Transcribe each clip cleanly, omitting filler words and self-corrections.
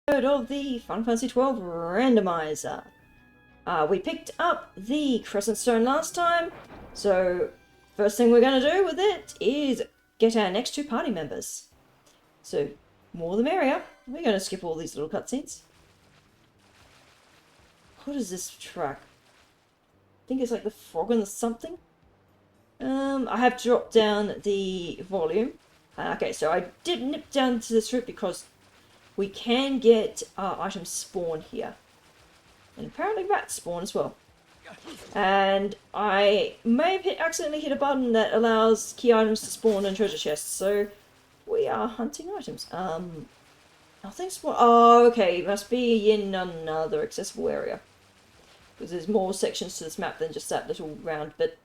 Of the Final Fantasy XII Randomizer. We picked up the Crescent Stone last time, so first thing we're going to do with it is get our next two party members. So, more the merrier. We're going to skip all these little cutscenes. What is this track? I think it's like the frog and the something. I have dropped down the volume. Okay, so I did nip down to this route because we can get items spawn here. And apparently rats spawn as well. And I may have accidentally hit a button that allows key items to spawn in treasure chests. So we are hunting items. Nothing spawn. Oh, okay. It must be in another accessible area. Because there's more sections to this map than just that little round bit.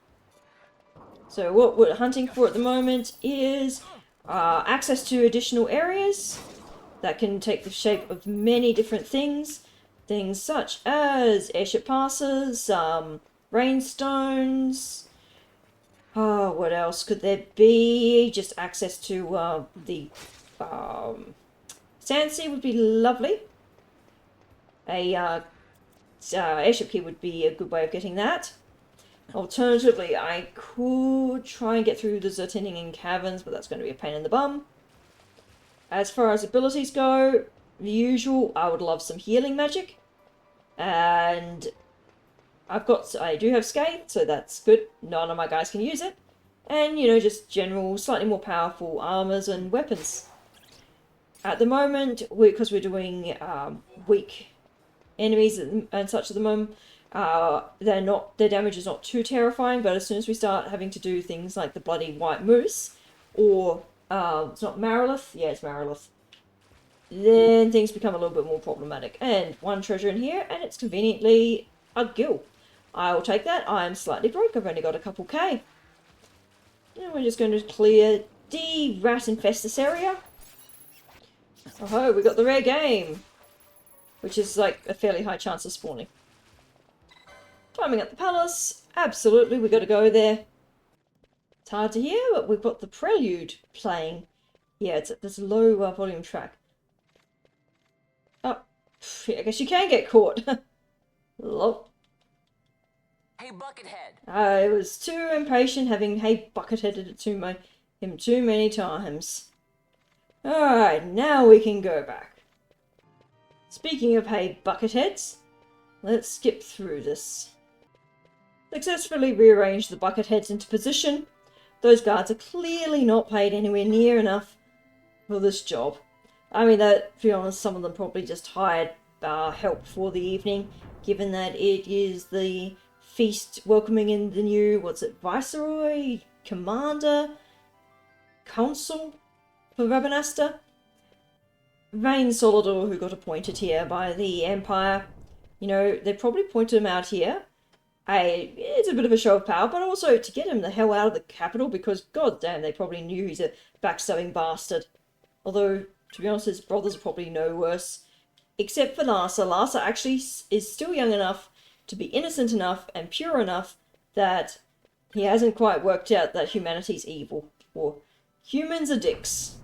So what we're hunting for at the moment is access to additional areas that can take the shape of many different things. Things such as airship passes, rainstones. Oh, what else could there be? Just access to the sand sea would be lovely. A airship key would be a good way of getting that. Alternatively, I could try and get through the Zertinian caverns, but that's going to be a pain in the bum. As far as abilities go, the usual, I would love some healing magic. And I do have Scathe, so that's good. None of my guys can use it. And, you know, just general, slightly more powerful armors and weapons. At the moment, because we're doing weak enemies and such at the moment, their damage is not too terrifying, but as soon as we start having to do things like the bloody white moose, or it's not Marilith, yeah, it's Marilith, then things become a little bit more problematic. And one treasure in here, and it's conveniently a gill. I will take that. I'm slightly broke. I've only got a couple K. And we're just going to clear the rat infestus area. Oh, we got the rare game, which is like a fairly high chance of spawning. Climbing up the palace. Absolutely, we got to go there. It's hard to hear, but we've got the prelude playing. Yeah, it's this low volume track. Oh, I guess you can get caught. Lol. Hey, Buckethead. I was too impatient having hey bucketheaded it to him too many times. Alright, now we can go back. Speaking of hey bucketheads, let's skip through this. Successfully rearrange the bucketheads into position. Those guards are clearly not paid anywhere near enough for this job. I mean, to be honest, some of them probably just hired help for the evening, given that it is the feast welcoming in the new, Viceroy, Commander, Council for Rabanasta? Vain Solidor, who got appointed here by the Empire. You know, they probably pointed him out here. It's a bit of a show of power, but also to get him the hell out of the capital, because goddamn, they probably knew he's a backstabbing bastard. Although, to be honest, his brothers are probably no worse. Except for Larsa. Larsa actually is still young enough to be innocent enough and pure enough that he hasn't quite worked out that humanity's evil. Or humans are dicks.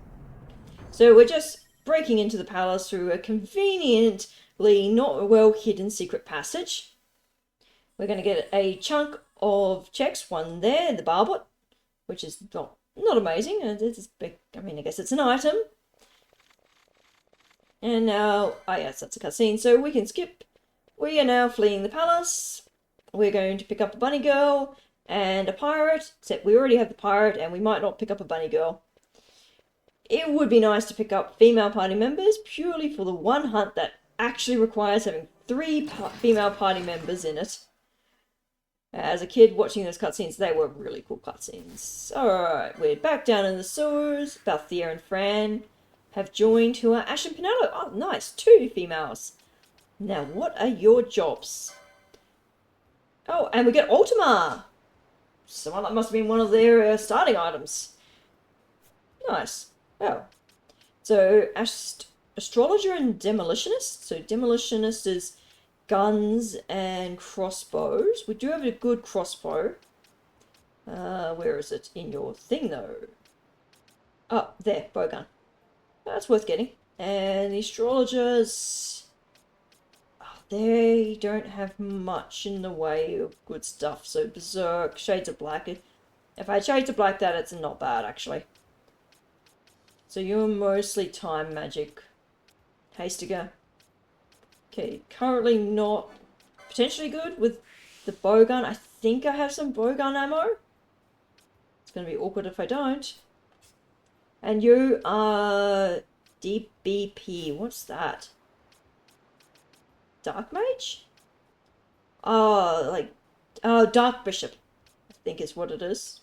So we're just breaking into the palace through a conveniently not well hidden secret passage. We're going to get a chunk of checks. One there, the barbot, which is not amazing. It's big. I mean, I guess it's an item. And now, yes, that's a cutscene, so we can skip. We are now fleeing the palace. We're going to pick up a bunny girl and a pirate, except we already have the pirate and we might not pick up a bunny girl. It would be nice to pick up female party members purely for the one hunt that actually requires having 3 female party members in it. As a kid watching those cutscenes, they were really cool cutscenes. Alright, we're back down in the sewers. Balthier and Fran have joined, who are Ash and Pinello. Oh, nice. 2 females. Now, what are your jobs? Oh, and we get Ultima. Someone that must have been one of their starting items. Nice. Oh. So, Astrologer and Demolitionist. So, Demolitionist is guns and crossbows. We do have a good crossbow. Where is it in your thing, though? Oh, there. Bowgun. That's worth getting. And the astrologers, they don't have much in the way of good stuff. So Berserk, Shades of Black. If I had Shades of Black, it's not bad actually. So you're mostly time magic. Hastiger. Okay, currently not potentially good with the bowgun. I think I have some bowgun ammo. It's going to be awkward if I don't. And you are DBP. What's that? Dark Mage? Oh, Dark Bishop, I think is what it is.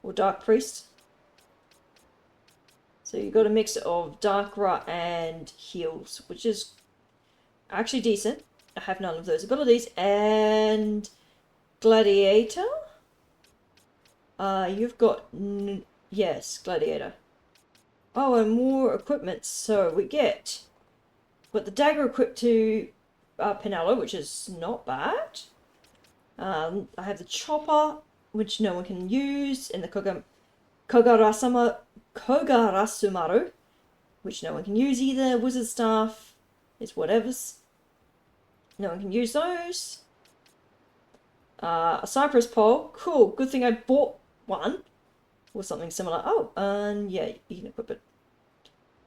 Or Dark Priest. So you've got a mix of Darkra and Heals, which is actually decent. I have none of those abilities. And Gladiator? You've got... yes, Gladiator. Oh, and more equipment. So we get... Got the dagger equipped to Pinello, which is not bad. I have the chopper, which no one can use, and the Kogarasumaru, which no one can use either. Wizard staff is whatever's. No one can use those. A cypress pole. Cool. Good thing I bought one. Or something similar. Oh, and yeah, you can equip it.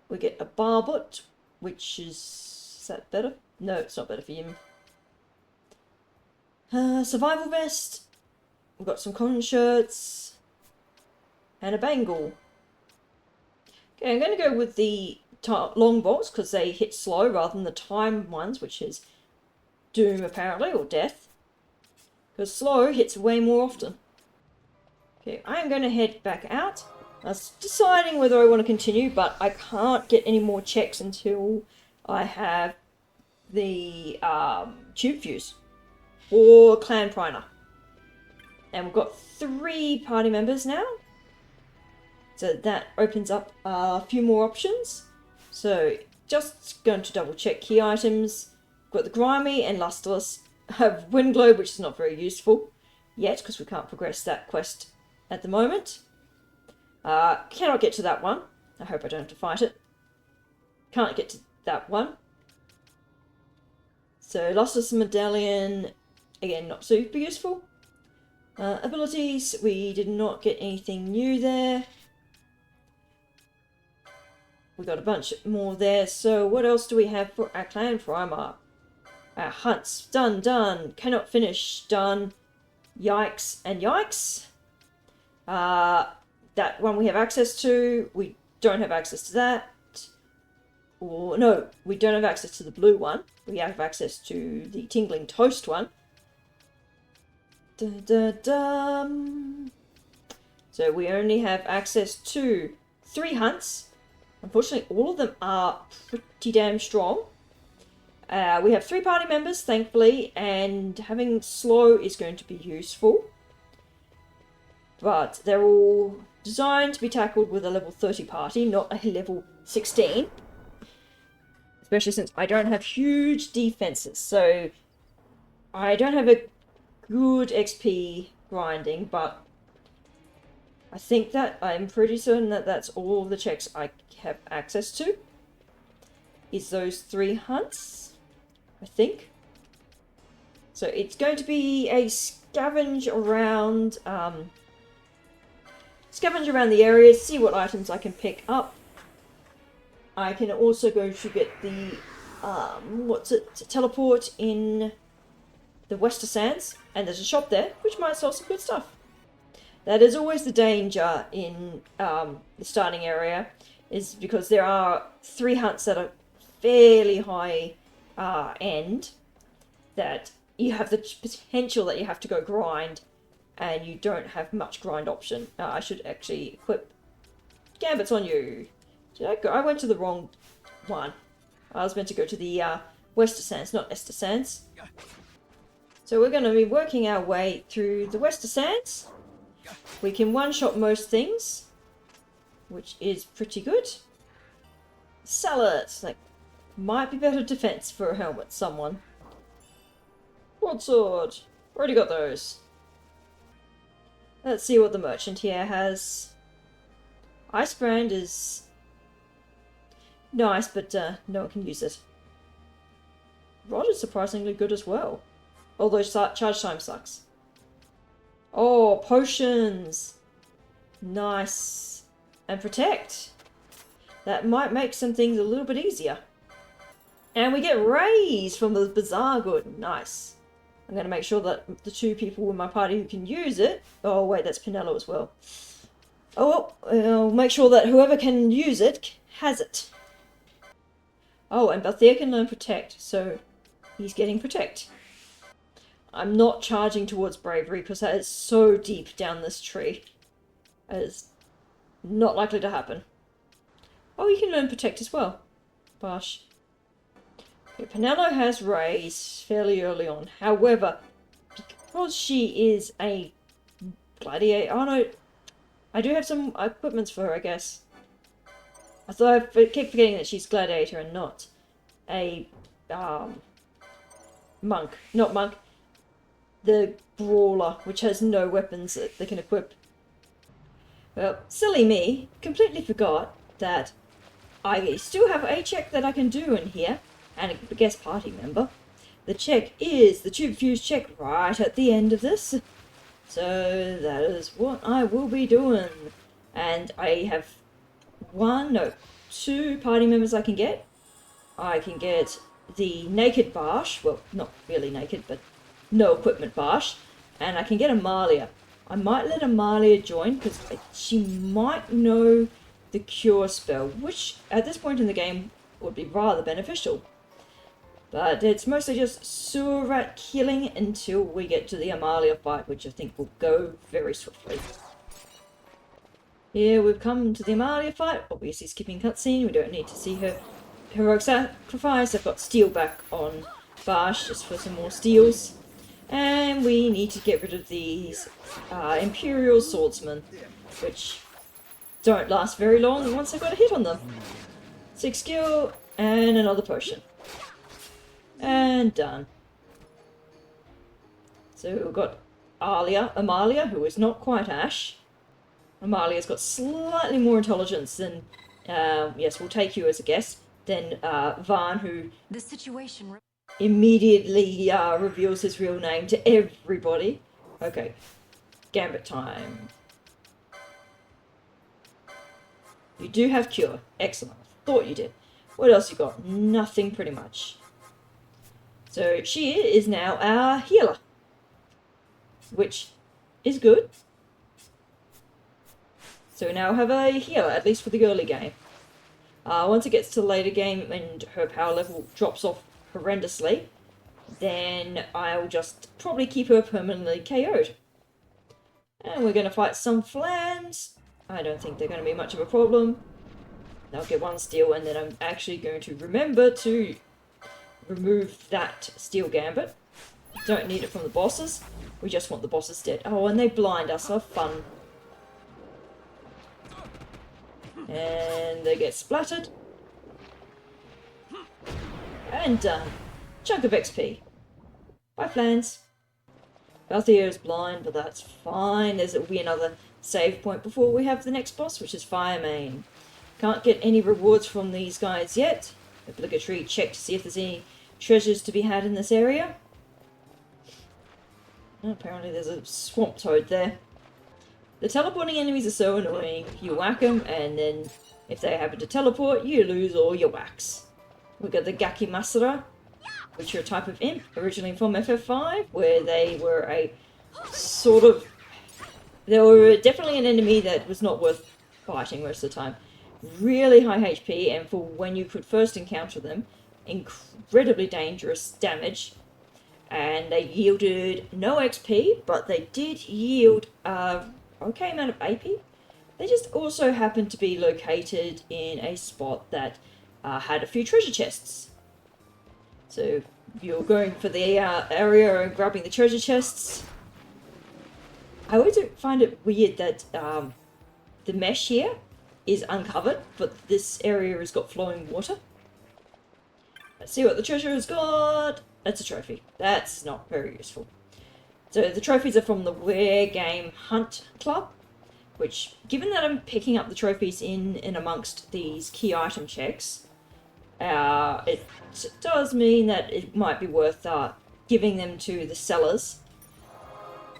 We get a barbot, which is that better? No, it's not better for him. Survival vest. We've got some cotton shirts. And a bangle. Okay, I'm going to go with the long bolts because they hit slow rather than the time ones, which is doom apparently, or death. Because slow hits way more often. Okay, I am going to head back out. I was deciding whether I want to continue, but I can't get any more checks until I have the tube fuse or clan primer. And we've got 3 party members now. So that opens up a few more options. So just going to double check key items. We've got the Grimy and Lustreless. I have Wind Globe, which is not very useful yet because we can't progress that quest at the moment. Cannot get to that one. I hope I don't have to fight it. Can't get to that one. So Lustreless Medallion, again, not super useful. Abilities, we did not get anything new there. We got a bunch more there. So what else do we have for our clan primer? Our hunts, done. Cannot finish, done. Yikes and yikes. That one we have access to. We don't have access to that. Or no, we don't have access to the blue one. We have access to the Tingling Toast one. So we only have access to 3 hunts. Unfortunately, all of them are pretty damn strong. We have 3 party members, thankfully, and having slow is going to be useful. But they're all designed to be tackled with a level 30 party, not a level 16. Especially since I don't have huge defenses, so I don't have a good XP grinding, but I think that I'm pretty certain that that's all the checks I have access to. Is those 3 hunts, I think. So it's going to be a scavenge around the area, see what items I can pick up. I can also go to get the teleport in the Wester Sands, and there's a shop there which might sell some good stuff. That is always the danger in the starting area, is because there are 3 hunts that are fairly high end, that you have the potential that you have to go grind, and you don't have much grind option. I should actually equip Gambits on you. Did I go? I went to the wrong one. I was meant to go to the Wester Sands, not Ester Sands. So we're going to be working our way through the Wester Sands. We can one-shot most things, which is pretty good. Salad, might be better defense for a helmet, someone. Broadsword, already got those. Let's see what the merchant here has. Icebrand is Nice, but no one can use it. Rod is surprisingly good as well. Although charge time sucks. Oh, potions! Nice. And protect. That might make some things a little bit easier. And we get rays from the bazaar good. Nice. I'm going to make sure that the 2 people in my party who can use it... Oh, wait, that's Pinello as well. Oh, well, I'll make sure that whoever can use it has it. Oh, and Balthier can learn Protect, so he's getting Protect. I'm not charging towards Bravery because that is so deep down this tree. That is not likely to happen. Oh, you can learn Protect as well. Bosh. Okay, Pinello has Rays fairly early on. However, because she is a gladiator... Oh no, I do have some equipments for her, I guess. I thought I keep forgetting that she's gladiator and not a monk. Not monk. The brawler, which has no weapons that they can equip. Well, silly me, completely forgot that I still have a check that I can do in here, and a guest party member. The check is the tube fuse check right at the end of this. So that is what I will be doing. And I have 2 party members I can get. I can get the naked Barsh, well, not really naked, but no equipment Barsh, and I can get Amalia. I might let Amalia join, because she might know the cure spell, which at this point in the game would be rather beneficial. But it's mostly just sewer rat killing until we get to the Amalia fight, which I think will go very swiftly. Here we've come to the Amalia fight, obviously skipping cutscene, we don't need to see her heroic sacrifice. I've got steel back on Barsh just for some more steals. And we need to get rid of these Imperial Swordsmen, which don't last very long once I've got a hit on them. 6 skill, and another potion. And done. So we've got Amalia, who is not quite Ash. Amalia's got slightly more intelligence than, yes, we'll take you as a guest, than Van, who the situation immediately reveals his real name to everybody. Okay, Gambit time. You do have cure. Excellent. Thought you did. What else you got? Nothing, pretty much. So she is now our healer, which is good. So we now have a healer, at least for the early game. Once it gets to the later game and her power level drops off horrendously, then I'll just probably keep her permanently KO'd. And we're going to fight some Flans. I don't think they're going to be much of a problem. I'll get 1 steal, and then I'm actually going to remember to remove that steel gambit. Don't need it from the bosses. We just want the bosses dead. Oh, and they blind us. Have fun. And they get splattered. And done. Chunk of XP. Bye, Flans. Balthier is blind, but that's fine. There'll be another save point before we have the next boss, which is Firemane. Can't get any rewards from these guys yet. Obligatory check to see if there's any treasures to be had in this area. Oh, apparently there's a swamp toad there. The teleporting enemies are so annoying. You whack them, and then if they happen to teleport, you lose all your whacks. We've got the Gaki Masara, which are a type of imp, originally from FF5, where they were a sort of... They were definitely an enemy that was not worth fighting most of the time. Really high HP, and for when you could first encounter them, incredibly dangerous damage. And they yielded no XP, but they did yield okay amount of AP. They just also happened to be located in a spot that had a few treasure chests. So if you're going for the area and grabbing the treasure chests, I always find it weird that the mesh here is uncovered, but this area has got flowing water. Let's see what the treasure has got. That's a trophy. That's not very useful. So the trophies are from the Wear Game Hunt Club, which, given that I'm picking up the trophies in amongst these key item checks, It does mean that it might be worth giving them to the sellers.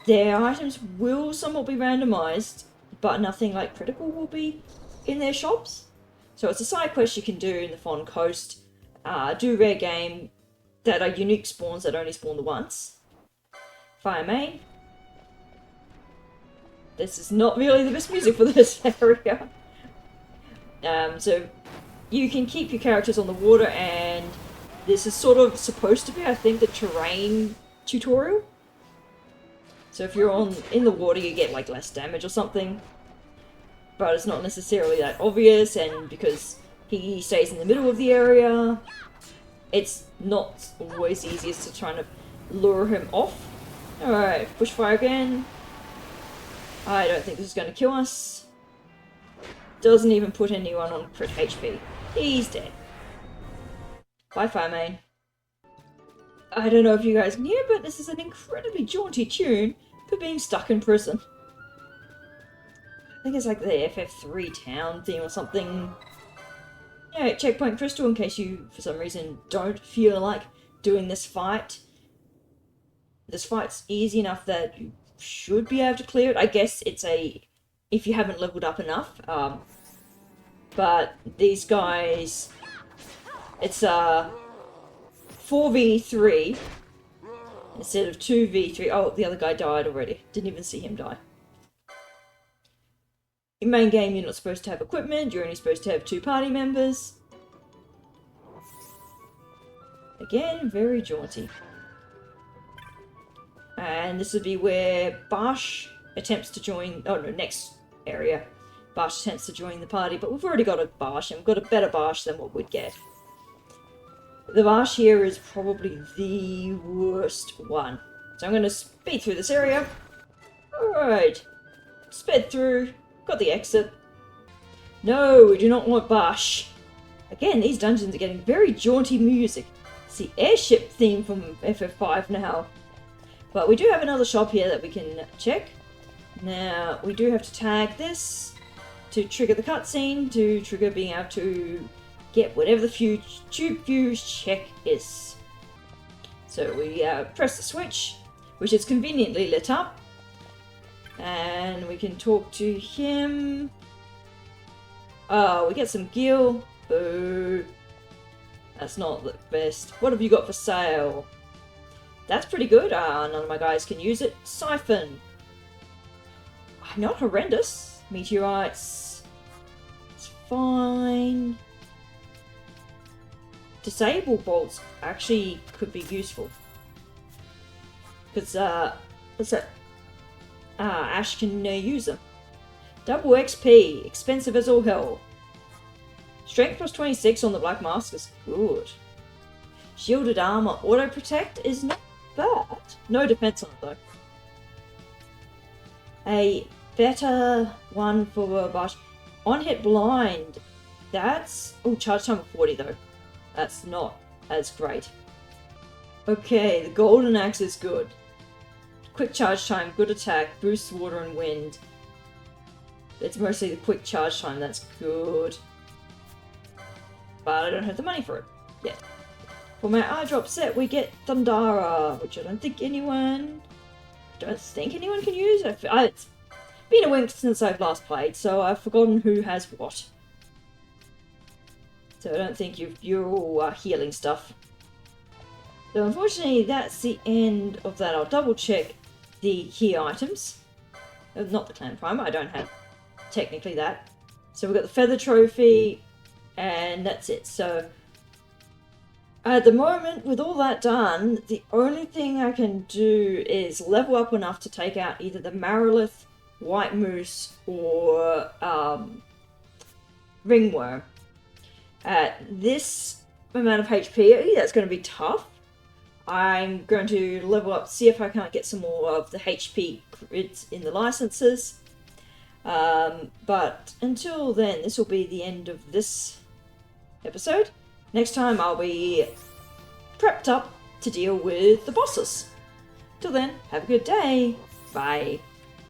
Their items will somewhat be randomized, but nothing like critical will be in their shops. So it's a side quest you can do in the Fawn Coast. Do rare game that are unique spawns that only spawn the once. Fire main. This is not really the best music for this area. So you can keep your characters on the water, and this is sort of supposed to be, I think, the terrain tutorial. So if you're in the water, you get like less damage or something. But it's not necessarily that obvious, and because he stays in the middle of the area, it's not always easiest to try to lure him off. Alright, bushfire again. I don't think this is going to kill us. Doesn't even put anyone on crit HP. He's dead. Bye, fire main. I don't know if you guys can hear, but this is an incredibly jaunty tune for being stuck in prison. I think it's like the FFXIII town theme or something. Yeah, checkpoint crystal in case you, for some reason, don't feel like doing this fight. This fight's easy enough that you should be able to clear it. I guess it's if you haven't leveled up enough. But these guys, it's 4v3 instead of 2v3. Oh, the other guy died already. Didn't even see him die. In main game, you're not supposed to have equipment. You're only supposed to have 2 party members. Again, very jaunty. And this would be where Barsh attempts to join... Oh no, next area. Barsh attempts to join the party, but we've already got a Barsh, and we've got a better Barsh than what we'd get. The Barsh here is probably the worst one. So I'm going to speed through this area. Alright. Sped through. Got the exit. No, we do not want Barsh. Again, these dungeons are getting very jaunty music. It's the airship theme from FF5 now. But we do have another shop here that we can check. Now, we do have to tag this to trigger the cutscene, to trigger being able to get whatever the tube fuse check is. So we press the switch, which is conveniently lit up. And we can talk to him. Oh, we get some gil. Boo. That's not the best. What have you got for sale? That's pretty good. None of my guys can use it. Siphon. Not horrendous. Meteorites. It's fine. Disable bolts actually could be useful. Because, what's that? Ash can use them. Double XP. Expensive as all hell. Strength plus 26 on the Black Mask is good. Shielded armor. Auto protect is not bad. No defense on it though. A better one for Barsh. On hit blind. That's... Oh, charge time of 40 though. That's not as great. Okay, the golden axe is good. Quick charge time, good attack, boosts water and wind. It's mostly the quick charge time that's good. But I don't have the money for it yet. For my eyedrop set, we get Thundara, which I don't think anyone can use. It's been a week since I've last played, so I've forgotten who has what. So I don't think you're all healing stuff. So unfortunately, that's the end of that. I'll double check the key items. Not the clan primer, I don't have technically that. So we've got the feather trophy, and that's it. So at the moment, with all that done, the only thing I can do is level up enough to take out either the Marilith, White Moose, or Ringworm. At this amount of HP, that's going to be tough. I'm going to level up, see if I can't get some more of the HP grids in the licenses. But until then, this will be the end of this episode. Next time I'll be prepped up to deal with the bosses. Till then, have a good day. Bye.